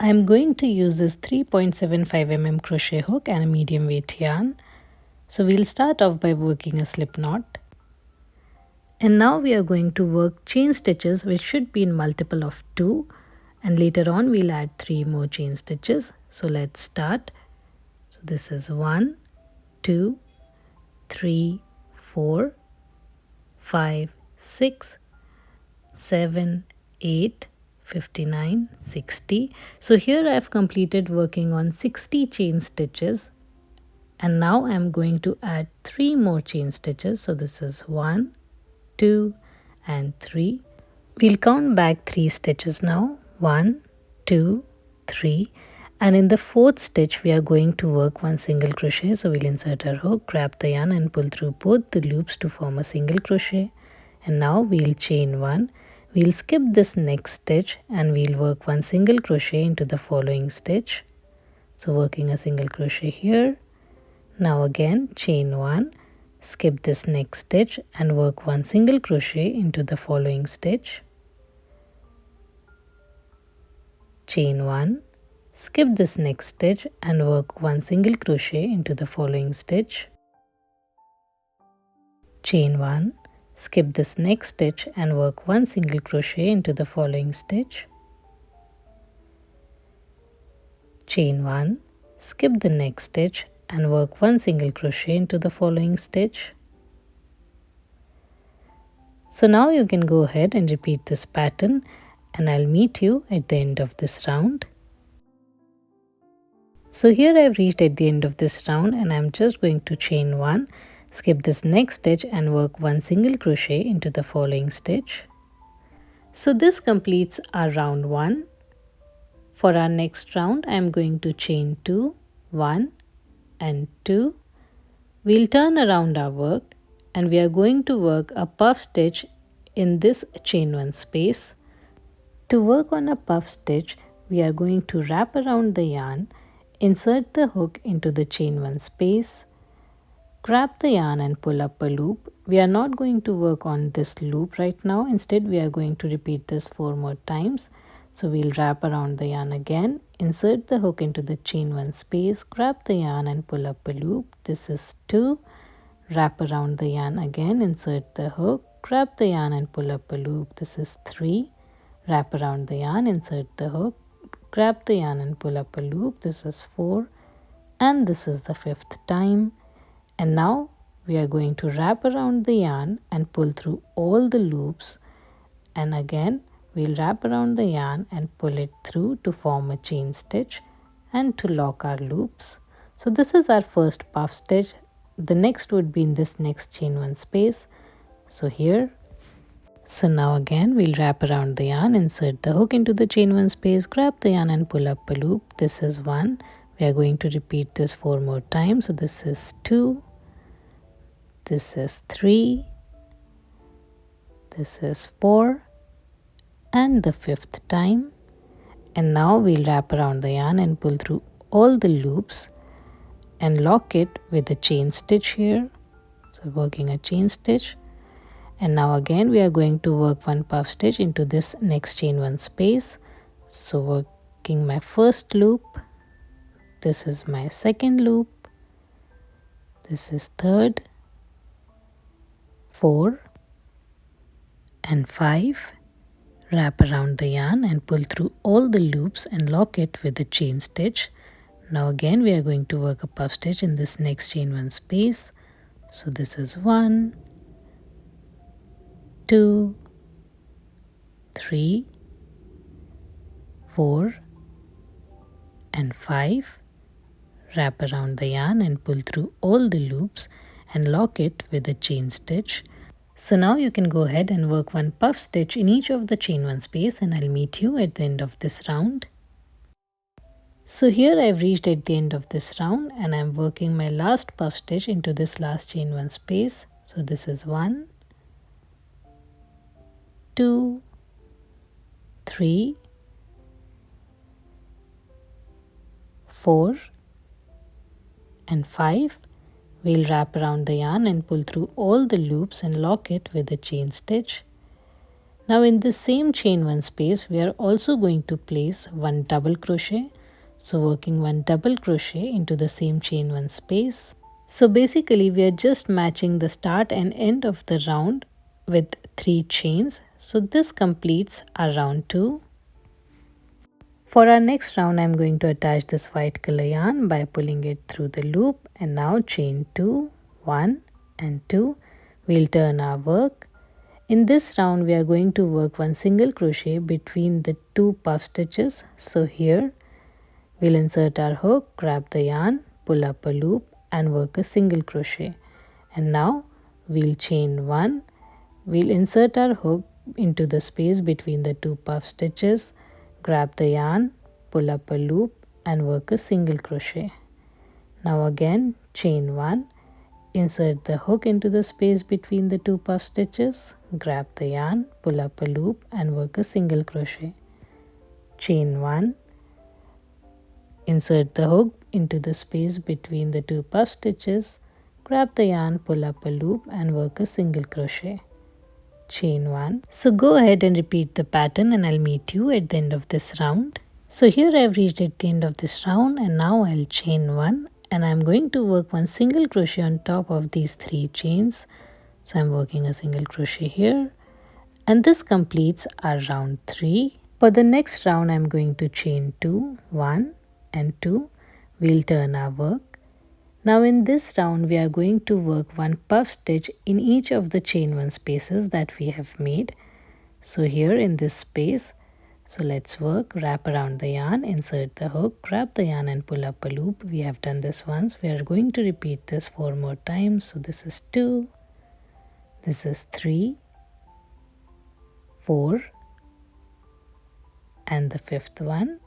I'm going to use this 3.75 mm crochet hook and a medium weight yarn. So we'll start off by working a slip knot. And now we are going to work chain stitches, which should be in multiple of 2, and later on we'll add 3 more chain stitches. So let's start. So this is 1, 2, 3, 4, 5, 6, 7, 8, 59, 60. So here I have completed working on 60 chain stitches, and now I'm going to add 3 more chain stitches. So this is 1, 2 and 3. We'll count back 3 stitches now. 1, 2, 3, and in the 4th stitch we are going to work 1 single crochet. So we'll insert our hook, grab the yarn and pull through both the loops to form a single crochet. And now we'll chain 1. We'll skip this next stitch and we'll work 1 single crochet into the following stitch. So working a single crochet here. Now again chain 1, skip this next stitch and work 1 single crochet into the following stitch. Chain 1, skip this next stitch and work 1 single crochet into the following stitch. Chain 1, skip this next stitch and work 1 single crochet into the following stitch. Chain 1, skip the next stitch and work 1 single crochet into the following stitch. So now you can go ahead and repeat this pattern, and I'll meet you at the end of this round. So here I've reached at the end of this round, and I'm just going to chain 1, skip this next stitch and work 1 single crochet into the following stitch. So this completes our round 1. For our next round, I'm going to chain 2, 1 and 2. We'll turn around our work and we are going to work a puff stitch in this chain 1 space. To work on a puff stitch, we are going to wrap around the yarn, insert the hook into the chain 1 space, grab the yarn and pull up a loop. We are not going to work on this loop right now. Instead, we are going to repeat this 4 more times. So we'll wrap around the yarn again, insert the hook into the chain 1 space, grab the yarn and pull up a loop. This is 2. Wrap around the yarn again, insert the hook, grab the yarn and pull up a loop. This is 3. Wrap around the yarn, insert the hook, grab the yarn and pull up a loop. This is 4. And this is the 5th time. And now we are going to wrap around the yarn and pull through all the loops. And again, we'll wrap around the yarn and pull it through to form a chain stitch and to lock our loops. So this is our first puff stitch. The next would be in this next chain 1 space. So here. So now again we'll wrap around the yarn, insert the hook into the chain 1 space, grab the yarn and pull up a loop. This is 1. We are going to repeat this 4 more times. So this is 2. This is 3. This is 4. And the 5th time. And now we'll wrap around the yarn and pull through all the loops and lock it with a chain stitch here. So working a chain stitch. And now again we are going to work 1 puff stitch into this next chain 1 space. So working my first loop. This is my second loop. This is 3rd, 4 and 5. Wrap around the yarn and pull through all the loops and lock it with a chain stitch. Now again we are going to work a puff stitch in this next chain 1 space. So this is 1, 2, 3, 4 and 5. Wrap around the yarn and pull through all the loops and lock it with a chain stitch. So now you can go ahead and work 1 puff stitch in each of the chain 1 space, and I'll meet you at the end of this round. So here I've reached at the end of this round and I'm working my last puff stitch into this last chain 1 space. So this is 1, 2, 3, 4 and 5. We'll wrap around the yarn and pull through all the loops and lock it with a chain stitch. Now in this same chain 1 space, we are also going to place one double crochet. So working one double crochet into the same chain 1 space. So basically we are just matching the start and end of the round with 3 chains. So this completes our round 2. For our next round, I'm going to attach this white color yarn by pulling it through the loop, and now chain 2, 1 and 2. We'll turn our work. In this round, we are going to work one single crochet between the 2 puff stitches. So here we'll insert our hook, grab the yarn, pull up a loop and work a single crochet. And now we'll chain 1. We'll insert our hook into the space between the 2 puff stitches, grab the yarn, pull up a loop and work a single crochet. Now again chain 1, insert the hook into the space between the 2 puff stitches, grab the yarn, pull up a loop and work a single crochet. Chain 1, insert the hook into the space between the 2 puff stitches, grab the yarn, pull up a loop and work a single crochet. Chain 1. So go ahead and repeat the pattern and I'll meet you at the end of this round. So here I've reached at the end of this round and now I'll chain 1 and I'm going to work one single crochet on top of these 3 chains. So I'm working a single crochet here and this completes our round 3. For the next round I'm going to chain 2, 1 and 2. We'll turn our work. Now in this round we are going to work one puff stitch in each of the chain 1 spaces that we have made. So here in this space, so let's work, wrap around the yarn, insert the hook, grab the yarn and pull up a loop. We have done this once. We are going to repeat this 4 more times. So this is 2, this is 3, 4 and the 5th one.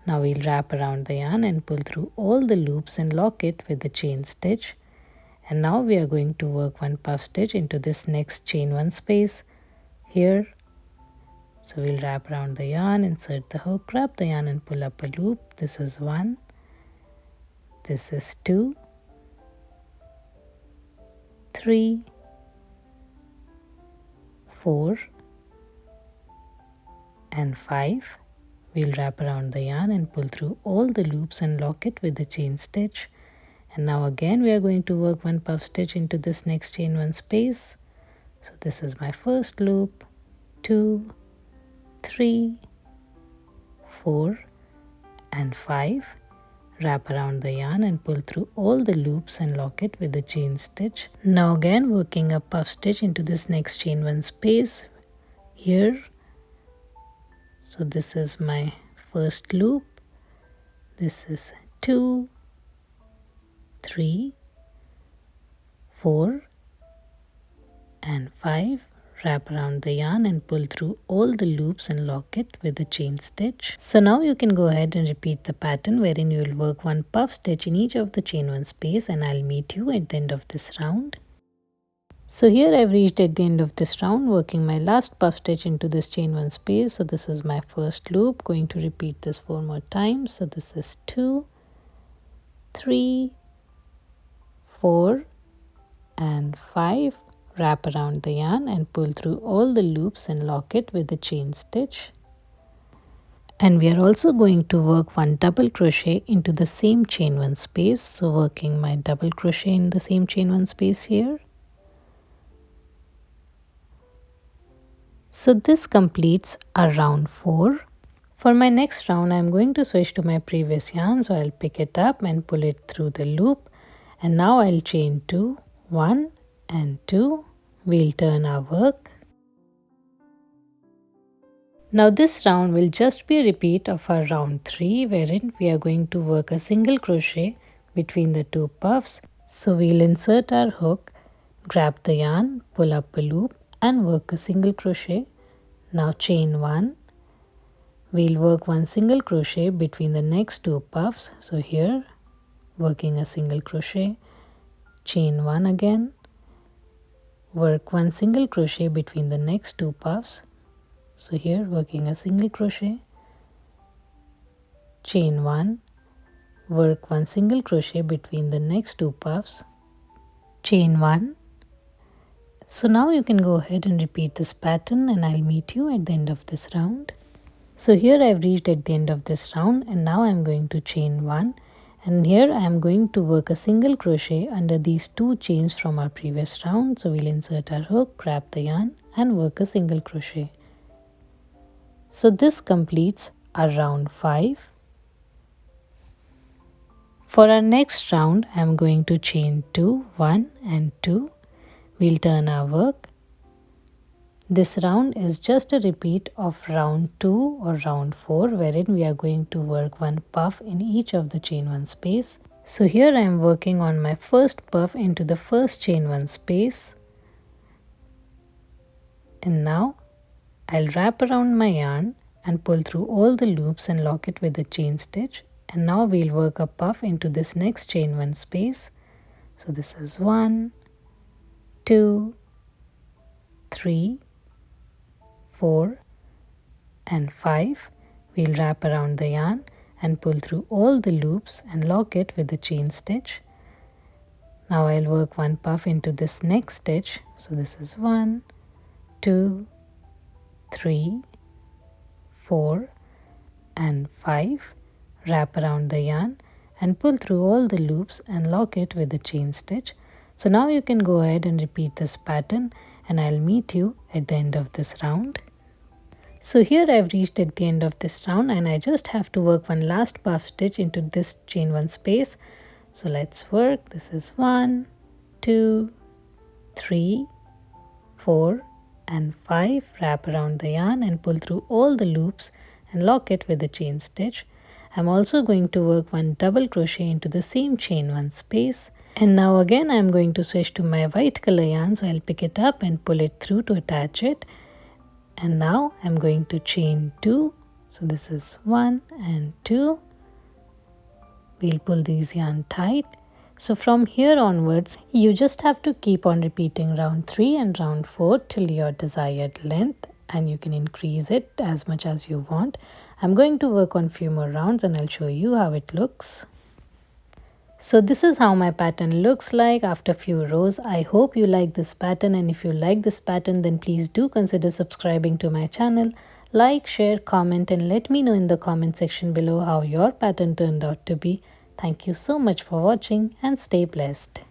Now we'll wrap around the yarn and pull through all the loops and lock it with the chain stitch. And now we are going to work one puff stitch into this next chain 1 space here. So we'll wrap around the yarn, insert the hook, grab the yarn and pull up a loop. This is 1, this is 2, 3, 4 and 5. We'll wrap around the yarn and pull through all the loops and lock it with the chain stitch. And now again we are going to work one puff stitch into this next chain 1 space. So this is my first loop, 2, 3, 4 and 5. Wrap around the yarn and pull through all the loops and lock it with the chain stitch. Now again working a puff stitch into this next chain 1 space here. So this is my first loop. This is 2, 3, 4 and 5. Wrap around the yarn and pull through all the loops and lock it with the chain stitch. So now you can go ahead and repeat the pattern wherein you will work one puff stitch in each of the chain 1 space and I'll meet you at the end of this round. So here I've reached at the end of this round, working my last puff stitch into this chain 1 space. So this is my first loop, going to repeat this 4 more times. So this is 2, 3, 4 and 5. Wrap around the yarn and pull through all the loops and lock it with the chain stitch. And we are also going to work one double crochet into the same chain 1 space. So working my double crochet in the same chain 1 space here. So this completes our round 4. For my next round, I'm going to switch to my previous yarn. So I'll pick it up and pull it through the loop. And now I'll chain 2, 1 and 2. We'll turn our work. Now this round will just be a repeat of our round 3, wherein we are going to work a single crochet between the 2 puffs. So we'll insert our hook, grab the yarn, pull up a loop and work a single crochet. Now chain 1. We'll work one single crochet between the next 2 puffs. So here working a single crochet, chain 1 again, work one single crochet between the next 2 puffs. So here working a single crochet, chain 1, work one single crochet between the next 2 puffs, chain 1, So now you can go ahead and repeat this pattern, and I'll meet you at the end of this round. So here I've reached at the end of this round, and now I'm going to chain 1, and here I am going to work a single crochet under these 2 chains from our previous round. So we'll insert our hook, grab the yarn and work a single crochet. So this completes our round 5. For our next round, I am going to chain 2, 1 and 2. We'll turn our work. This round is just a repeat of round 2 or round 4, wherein we are going to work one puff in each of the chain 1 space. So here I am working on my first puff into the first chain 1 space. And now I'll wrap around my yarn and pull through all the loops and lock it with a chain stitch. And now we'll work a puff into this next chain 1 space. So this is 1, 2, 3, 4 and 5. We'll wrap around the yarn and pull through all the loops and lock it with a chain stitch. Now I'll work one puff into this next stitch. So this is 1, 2, 3, 4 and 5. Wrap around the yarn and pull through all the loops and lock it with a chain stitch. So now you can go ahead and repeat this pattern, and I'll meet you at the end of this round. So here I've reached at the end of this round, and I just have to work one last puff stitch into this chain 1 space. So let's work. This is 1, 2, 3, 4 and 5. Wrap around the yarn and pull through all the loops and lock it with a chain stitch. I'm also going to work one double crochet into the same chain 1 space. And now again I'm going to switch to my white color yarn, so I'll pick it up and pull it through to attach it. And now I'm going to chain 2. So this is 1 and 2. We'll pull these yarn tight. So from here onwards, you just have to keep on repeating round 3 and round 4 till your desired length, and you can increase it as much as you want. I'm going to work on few more rounds and I'll show you how it looks. So this is how my pattern looks like after few rows. I hope you like this pattern, and if you like this pattern, then please do consider subscribing to my channel. Like, share, comment and let me know in the comment section below how your pattern turned out to be. Thank you so much for watching and stay blessed.